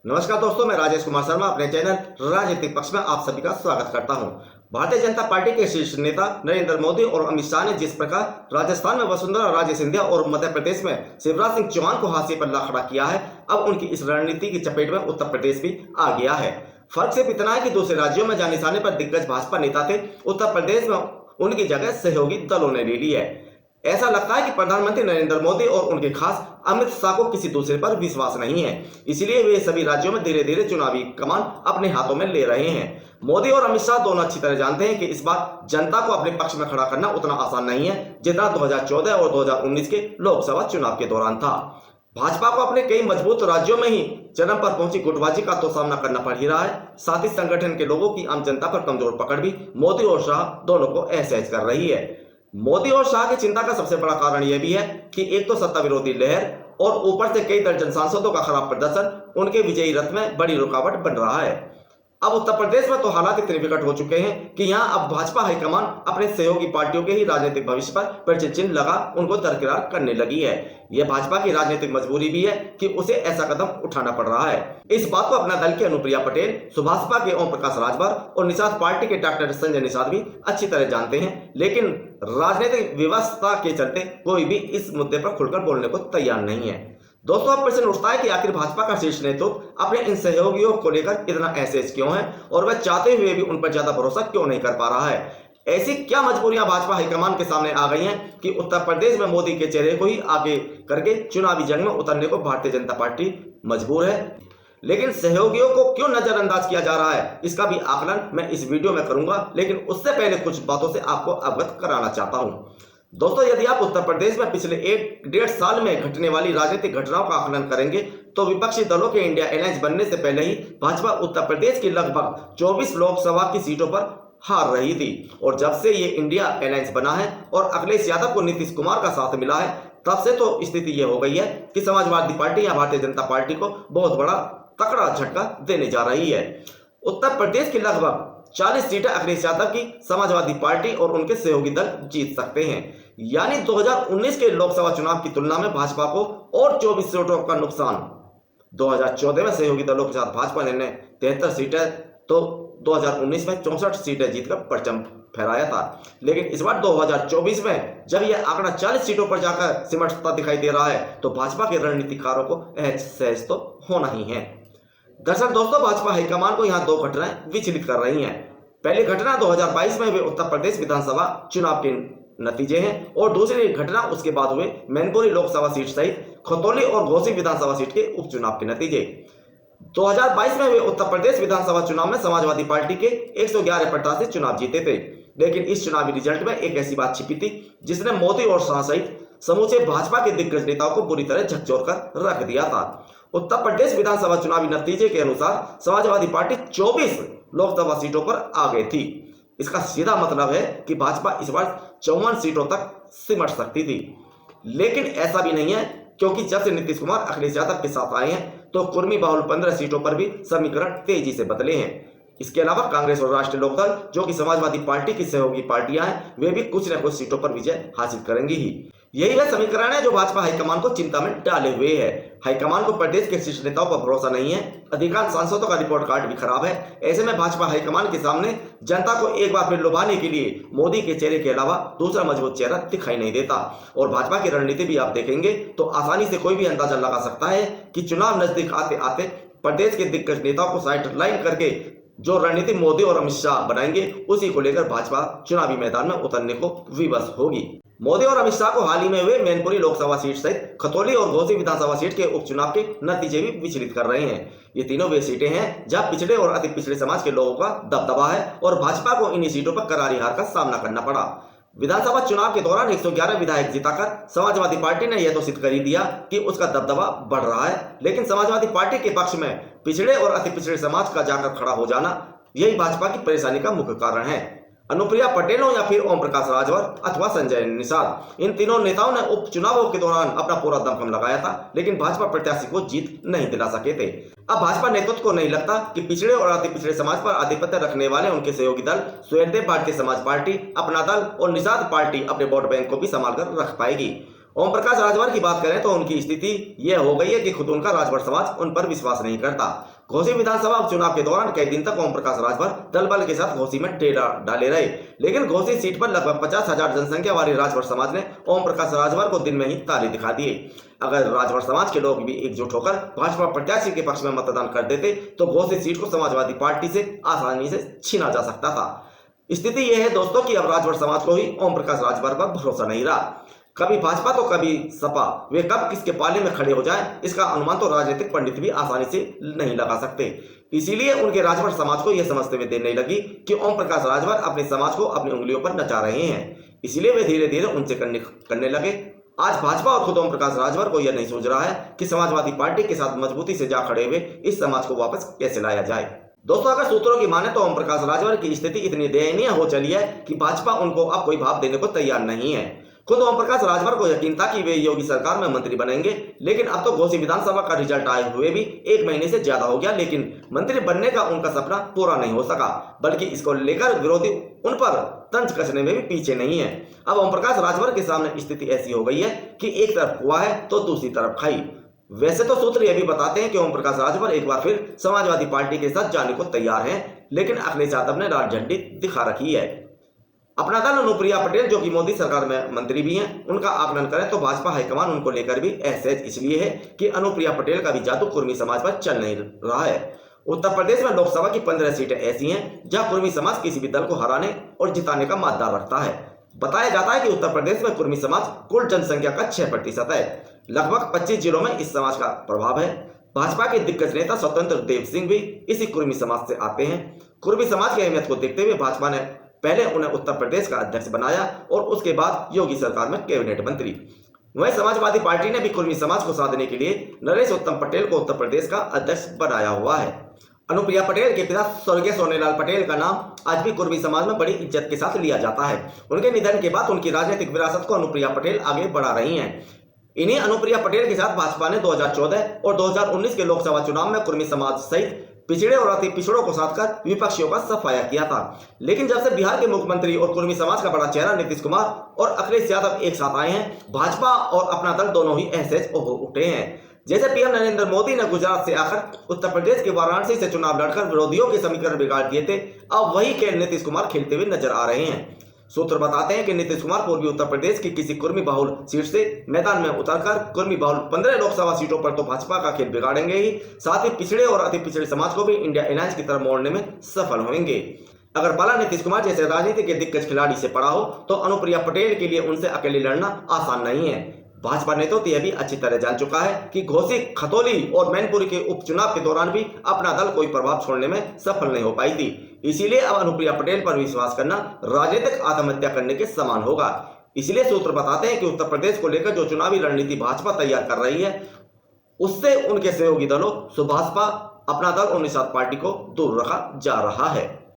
नमस्कार दोस्तों, मैं राजेश कुमार शर्मा अपने चैनल राजनीतिक पक्ष में आप सभी का स्वागत करता हूं। भारतीय जनता पार्टी के शीर्ष नेता नरेंद्र मोदी और अमित शाह ने जिस प्रकार राजस्थान में वसुंधरा राजे सिंधिया और मध्य प्रदेश में शिवराज सिंह चौहान को हाशिए पर ला खड़ा किया है, अब उनकी इस रणनीति की चपेट में उत्तर प्रदेश भी आ गया है। फर्क सिर्फ इतना है कि दूसरे राज्यों में जाने निशाने पर दिग्गज भाजपा नेता थे, उत्तर प्रदेश में उनकी जगह सहयोगी दलों ने ले ली है। ऐसा लगता है कि प्रधानमंत्री नरेंद्र मोदी और उनके खास अमित शाह को किसी दूसरे पर विश्वास नहीं है, इसलिए वे सभी राज्यों में धीरे धीरे चुनावी कमान अपने हाथों में ले रहे हैं। मोदी और अमित शाह दोनों अच्छी तरह जानते हैं कि इस बार जनता को अपने पक्ष में खड़ा करना उतना आसान नहीं है जितना 2014 और 2019 के लोकसभा चुनाव के दौरान था। भाजपा को अपने कई मजबूत राज्यों में ही चरम पर पहुंची गुटबाजी का तो सामना करना पड़ ही रहा है, साथ ही संगठन के लोगों की आम जनता पर कमजोर पकड़ भी मोदी और शाह दोनों को एहसास कर रही है। मोदी और शाह की चिंता का सबसे बड़ा कारण यह भी है कि एक तो सत्ता विरोधी लहर और ऊपर से कई दर्जन सांसदों का खराब प्रदर्शन उनके विजयी रथ में बड़ी रुकावट बन रहा है। अब उत्तर प्रदेश में तो हालात इतने विकट हो चुके हैं कि यहां अब भाजपा हाईकमान अपने सहयोगी पार्टियों के ही राजनीतिक भविष्य पर प्रश्न चिन्ह लगा उनको दरकिरार करने लगी है। यह भाजपा की राजनीतिक मजबूरी भी है कि उसे ऐसा कदम उठाना पड़ रहा है। इस बात को अपना दल की अनुप्रिया पटेल, सुभाषपा के ओम प्रकाश राजभर और निषाद पार्टी के डॉक्टर संजय निषाद भी अच्छी तरह जानते हैं, लेकिन राजनीतिक व्यवस्था के चलते कोई भी इस मुद्दे पर खुलकर बोलने को तैयार नहीं है। दोस्तों, अब प्रश्न उठता है कि आखिर भाजपा का शीर्ष नेतृत्व अपने इन सहयोगियों को लेकर इतना एहसास क्यों है और वह चाहते हुए भी उन पर ज्यादा भरोसा क्यों नहीं कर पा रहा है। ऐसी क्या मजबूरियां भाजपा हाईकमान के सामने आ गई हैं कि उत्तर प्रदेश में मोदी के चेहरे को ही आगे करके चुनावी जंग में उतरने को भारतीय जनता पार्टी मजबूर है। लेकिन सहयोगियों को क्यों नजरअंदाज किया जा रहा है, इसका भी आकलन मैं इस वीडियो में करूंगा, लेकिन उससे पहले कुछ बातों से आपको अवगत कराना चाहता हूं। दोस्तों, यदि आप उत्तर प्रदेश में पिछले 1-1.5 साल में घटने वाली राजनीतिक घटनाओं का आकलन करेंगे तो विपक्षी दलों के इंडिया अलायंस बनने से पहले ही भाजपा उत्तर प्रदेश की लगभग 24 लोकसभा की सीटों पर हार रही थी, और जब से ये इंडिया अलायंस बना है और अखिलेश यादव को नीतीश कुमार का साथ मिला है, तब से तो स्थिति ये हो गई है कि समाजवादी पार्टी या भारतीय जनता पार्टी को बहुत बड़ा तकड़ा झटका देने जा रही है। उत्तर प्रदेश की लगभग 40 सीटें अखिलेश यादव की समाजवादी पार्टी और उनके सहयोगी दल जीत सकते हैं, यानी 2019 के लोकसभा चुनाव की तुलना में भाजपा को और 24 सीटों का नुकसान। 2014 में सहयोगी दलों के साथ भाजपा ने 73 सीटें तो 2019 में 64 सीटें जीतकर परचम फहराया था, लेकिन इस बार 2024 में जब यह आंकड़ा 40 सीटों पर जाकर सिमटता दिखाई दे रहा है तो भाजपा के रणनीतिकारों को एहसास तो होना ही है। दरअसल दोस्तों, भाजपा हाईकमान को यहाँ दो घटनाएं विचलित कर रही हैं। पहली घटना 2022 में हुए उत्तर प्रदेश विधानसभा चुनाव के नतीजे हैं और दूसरी घटना उसके बाद हुए मैनपुरी लोकसभा सीट सहित खतौली और घोसी विधानसभा सीट के उपचुनाव के नतीजे। 2022 में हुए उत्तर प्रदेश विधानसभा चुनाव में समाजवादी पार्टी के 111 प्रत्याशी चुनाव जीते थे, लेकिन इस चुनावी रिजल्ट में एक ऐसी बात छिपी थी जिसने मोदी और शाह सहित समूचे भाजपा के दिग्गज नेताओं को बुरी तरह झकझोर कर रख दिया था। उत्तर प्रदेश विधानसभा चुनावी नतीजे के अनुसार समाजवादी पार्टी 24 लोकसभा सीटों पर आ गई थी। इसका सीधा मतलब है कि भाजपा इस बार 54 सीटों तक सिमट सकती थी, लेकिन ऐसा भी नहीं है, क्योंकि जब से नीतीश कुमार अखिलेश यादव के साथ आए हैं तो कुर्मी बाहुल 15 सीटों पर भी समीकरण तेजी से बदले हैं। इसके अलावा कांग्रेस और राष्ट्रीय लोकदल, जो कि समाजवादी पार्टी की सहयोगी पार्टियां हैं, वे भी कुछ न कुछ सीटों पर विजय हासिल करेंगी ही। यही वह समीकरण है जो भाजपा हाईकमान को चिंता में डाले हुए है। हाईकमान को प्रदेश के शीर्ष नेताओं पर भरोसा नहीं है, अधिकांश सांसदों का रिपोर्ट कार्ड भी खराब है। ऐसे में भाजपा हाईकमान के सामने जनता को एक बार फिर लुभाने के लिए मोदी के चेहरे के अलावा दूसरा मजबूत चेहरा दिखाई नहीं देता, और भाजपा की रणनीति भी आप देखेंगे तो आसानी से कोई भी अंदाजा लगा सकता है कि चुनाव नजदीक आते आते प्रदेश के दिग्गज नेताओं को साइड लाइन करके जो रणनीति मोदी और अमित शाह बनाएंगे उसी को लेकर भाजपा चुनावी मैदान में उतरने को विवश होगी। मोदी और अमित शाह को हाल ही में हुए मैनपुरी लोकसभा सीट सहित खतौली और घोसी विधानसभा सीट के उपचुनाव के नतीजे भी विचलित कर रहे हैं। ये तीनों वे सीटें हैं जहां पिछड़े और अति पिछड़े समाज के लोगों का दबदबा है और भाजपा को इन्हीं सीटों पर करारी हार का सामना करना पड़ा। विधानसभा चुनाव के दौरान 111 विधायक जीताकर समाजवादी पार्टी ने यह तो सिद्ध कर ही दिया कि उसका दबदबा बढ़ रहा है, लेकिन समाजवादी पार्टी के पक्ष में पिछड़े और अति पिछड़े समाज का जाकर खड़ा हो जाना, यही भाजपा की परेशानी का मुख्य कारण है। अनुप्रिया पटेल हो या फिर ओम प्रकाश राजभर अथवा संजय निषाद, इन तीनों नेताओं ने उपचुनावों के दौरान अपना पूरा दमखम लगाया था, लेकिन भाजपा प्रत्याशी को जीत नहीं दिला सके थे। अब भाजपा नेतृत्व को नहीं लगता कि पिछड़े और अति पिछड़े समाज पर आधिपत्य रखने वाले उनके सहयोगी दल स्वयं भारतीय समाज पार्टी, अपना दल और निषाद पार्टी अपने वोट बैंक को भी संभाल कर रख पाएगी। ओम प्रकाश राजभर की बात करें तो उनकी स्थिति यह हो गई है कि खुद उनका राजभर समाज उन पर विश्वास नहीं करता। घोसी विधानसभा उपचुनाव के दौरान कई दिन तक ओम प्रकाश राजभर दल बल के साथ घोसी में डेरा डाले रहे, लेकिन घोसी सीट पर लगभग 50,000 जनसंख्या वाली राजभर समाज ने ओम प्रकाश राजभर को दिन में ही तारे दिखा दिए। अगर राजभर समाज के लोग भी एकजुट होकर भाजपा प्रत्याशी के पक्ष में मतदान कर देते तो घोसी सीट को समाजवादी पार्टी से आसानी से छीना जा सकता था। स्थिति यह है दोस्तों कि अब राजभर समाज को ही ओम प्रकाश राजभर पर भरोसा नहीं रहा। कभी भाजपा तो कभी सपा, वे कब किसके पाले में खड़े हो जाएं, इसका अनुमान तो राजनीतिक पंडित भी आसानी से नहीं लगा सकते। इसीलिए उनके राजभर समाज को यह समझते हुए देर नहीं लगी कि ओम प्रकाश राजभर अपने समाज को अपनी उंगलियों पर नचा रहे हैं। इसीलिए वे धीरे धीरे उनसे करने लगे। आज भाजपा और खुद ओम प्रकाश राजभर को यह नहीं सोच रहा है कि समाजवादी पार्टी के साथ मजबूती से जा खड़े हुए इस समाज को वापस कैसे लाया जाए। दोस्तों, अगर सूत्रों की माने तो ओम प्रकाश राजभर की स्थिति इतनी दयनीय हो चली है कि भाजपा उनको अब कोई भाव देने को तैयार नहीं है। खुद ओम प्रकाश राजभर को यकीन था कि वे योगी सरकार में मंत्री बनेंगे, लेकिन अब तो घोसी विधानसभा का रिजल्ट आए हुए भी 1 महीने से ज्यादा हो गया, लेकिन मंत्री बनने का उनका सपना पूरा नहीं हो सका, बल्कि इसको लेकर विरोधी उन पर तंज कसने में भी पीछे नहीं है। अब ओम प्रकाश राजभर के सामने स्थिति ऐसी हो गई है कि एक तरफ हुआ है तो दूसरी तरफ खाई। वैसे तो सूत्र यह भी बताते हैं कि ओम प्रकाश राजभर एक बार फिर समाजवादी पार्टी के साथ जाने को तैयार हैं, लेकिन अखिलेश यादव ने लाल झंडी दिखा रखी है। अपना दल अनुप्रिया पटेल, जो कि मोदी सरकार में मंत्री भी हैं, उनका आकलन करें तो भाजपा हाईकमान उनको लेकर भी असहज इसलिए है कि अनुप्रिया पटेल का भी जादू कुर्मी समाज पर चल नहीं रहा है। उत्तर प्रदेश में लोकसभा की 15 सीटें ऐसी हैं जहां कुर्मी समाज किसी भी दल को हराने और जिताने का मादा रखता है। बताया जाता है कि उत्तर प्रदेश में कुर्मी समाज कुल जनसंख्या का 6% है। लगभग 25 जिलों में इस समाज का प्रभाव है। भाजपा के दिग्गज नेता स्वतंत्र देव सिंह भी इसी कुर्मी समाज से आते हैं। कुर्मी समाज की अहमियत को देखते हुए भाजपा ने पहले उन्हें उत्तर प्रदेश का अध्यक्ष बनाया और उसके बाद योगी सरकार में कैबिनेट मंत्री। वहीं समाजवादी पार्टी ने भी कुर्मी समाज को साधने के लिए नरेश उत्तम पटेल को उत्तर प्रदेश का अध्यक्ष बनाया हुआ है। अनुप्रिया पटेल के पिता स्वर्गीय सोनेलाल पटेल का नाम आज भी कुर्मी समाज में बड़ी इज्जत के साथ लिया जाता है। उनके निधन के बाद उनकी राजनीतिक विरासत को अनुप्रिया पटेल आगे बढ़ा रही हैं। इन्हीं अनुप्रिया पटेल के साथ भाजपा ने 2014 और 2019 के लोकसभा चुनाव में कुर्मी समाज सहित पिछड़े और अति पिछड़ों को साथ कर विपक्षियों का सफाया किया था। लेकिन जब से बिहार के मुख्यमंत्री और कुर्मी समाज का बड़ा चेहरा नीतीश कुमार और अखिलेश यादव एक साथ आए हैं, भाजपा और अपना दल दोनों ही असहज हो उठे हैं। जैसे पीएम नरेंद्र मोदी ने गुजरात से आकर उत्तर प्रदेश के वाराणसी से चुनाव लड़कर विरोधियों के समीकरण बिगाड़ दिए थे, अब वही खेल नीतीश कुमार खेलते हुए नजर आ रहे हैं। सूत्र बताते हैं कि नीतीश कुमार पूर्वी उत्तर प्रदेश की किसी कुर्मी बहुल सीट से मैदान में उतरकर कुर्मी बहुल 15 लोकसभा सीटों पर तो भाजपा का खेल बिगाड़ेंगे ही, साथ ही पिछड़े और अति पिछड़े समाज को भी इंडिया अलायंस की तरफ मोड़ने में सफल होंगे। अगर पाला नीतीश कुमार जैसे राजनीति के दिग्गज खिलाड़ी से पड़ा हो तो अनुप्रिया पटेल के लिए उनसे अकेले लड़ना आसान नहीं है। भाजपा ने तो यह भी अच्छी तरह जान चुका है कि घोसी, खतौली और मैनपुरी के उपचुनाव के दौरान भी अपना दल कोई प्रभाव छोड़ने में सफल नहीं हो पाई थी। इसीलिए अब अनुप्रिया पटेल पर विश्वास करना राजनीतिक आत्महत्या करने के समान होगा। इसलिए सूत्र बताते हैं कि उत्तर प्रदेश को लेकर जो चुनावी रणनीति भाजपा तैयार कर रही है, उससे उनके सहयोगी दलों सुभाषपा, अपना दल और निषाद पार्टी को दूर रखा जा रहा है।